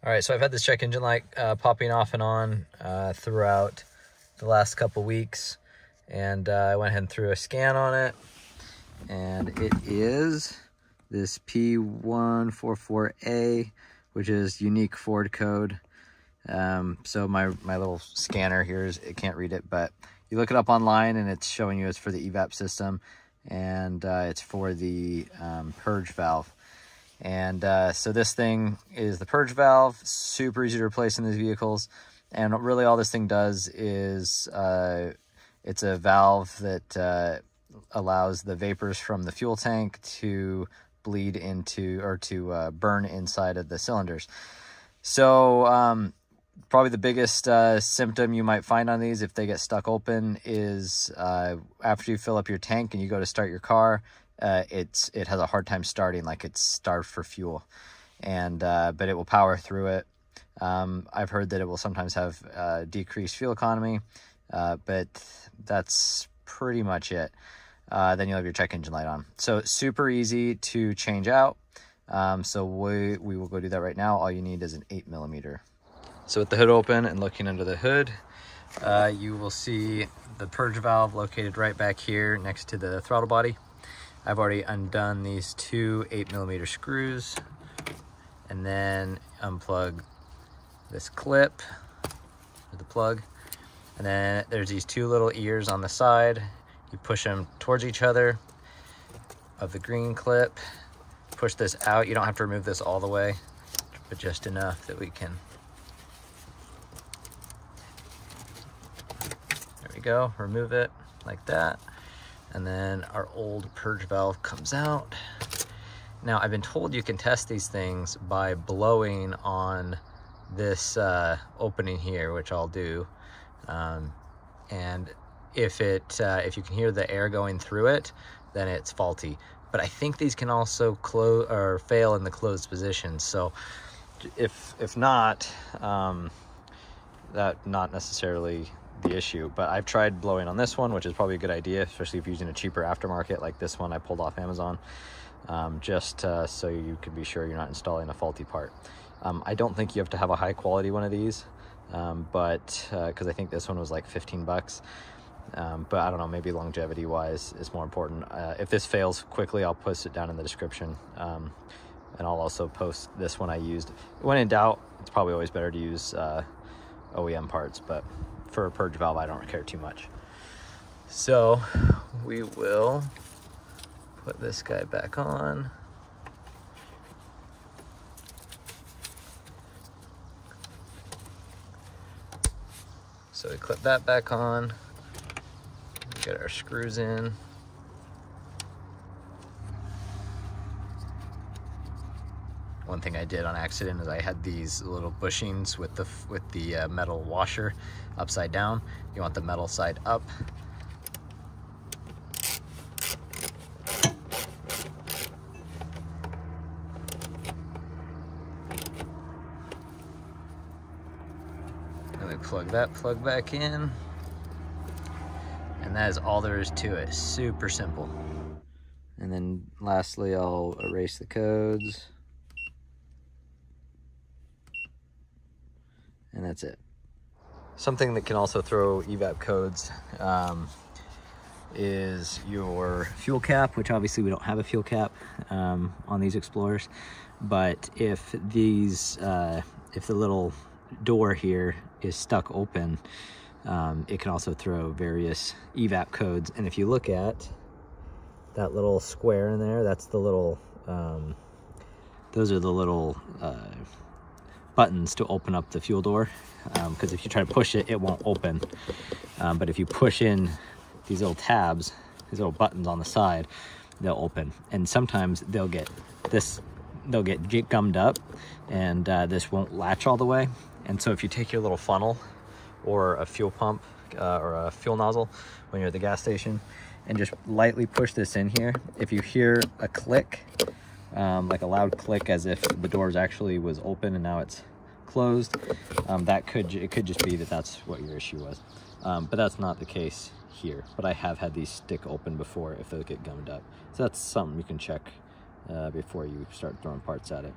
All right, so I've had this check engine light popping off and on throughout the last couple weeks, and I went ahead and threw a scan on it, and it is this P144A, which is unique Ford code. So my little scanner here it can't read it, but you look it up online and it's showing you it's for the evap system, and it's for the purge valve. And so this thing is the purge valve, super easy to replace in these vehicles. And really all this thing does is it's a valve that allows the vapors from the fuel tank to bleed into, or to burn inside of the cylinders. So probably the biggest symptom you might find on these if they get stuck open is after you fill up your tank and you go to start your car, it has a hard time starting, like it's starved for fuel. And but it will power through it. I've heard that it will sometimes have decreased fuel economy, but that's pretty much it. Then you'll have your check engine light on. So super easy to change out. So we will go do that right now. All you need is an 8mm. So with the hood open and looking under the hood, you will see the purge valve located right back here next to the throttle body. I've already undone these two 8mm screws, and then unplug this clip with the plug. And then there's these two little ears on the side. You push them towards each other of the green clip. Push this out. You don't have to remove this all the way, but just enough that we can. There we go. Remove it like that. And then our old purge valve comes out. Now, I've been told you can test these things by blowing on this opening here, which I'll do. And if you can hear the air going through it, then it's faulty. But I think these can also close or fail in the closed position. So if not, that not necessarily the issue. But I've tried blowing on this one, which is probably a good idea, especially if you're using a cheaper aftermarket like this one I pulled off Amazon, just so you can be sure you're not installing a faulty part. I don't think you have to have a high quality one of these, but because I think this one was like 15 bucks. But I don't know, maybe longevity wise is more important. If this fails quickly, I'll post it down in the description. And I'll also post this one I used. When in doubt, it's probably always better to use OEM parts, but for a purge valve, I don't care too much. So we will put this guy back on. So we clip that back on. Get our screws in. One thing I did on accident is I had these little bushings with the metal washer upside down. You want the metal side up. And we plug that plug back in. And that is all there is to it. Super simple. And then lastly, I'll erase the codes. And that's it. Something that can also throw evap codes is your fuel cap, which obviously we don't have a fuel cap on these Explorers. But if these, if the little door here is stuck open, it can also throw various evap codes. And if you look at that little square in there, that's the little, those are the little buttons to open up the fuel door. Because if you try to push it, it won't open. But if you push in these little tabs, these little buttons on the side, they'll open. And sometimes they'll get gummed up, and this won't latch all the way. And so if you take your little funnel or a fuel pump or a fuel nozzle when you're at the gas station and just lightly push this in here, if you hear a click, like a loud click as if the doors actually was open and now it's closed, it could just be that that's what your issue was. But that's not the case here. But I have had these stick open before if those get gummed up. So that's something you can check before you start throwing parts at it.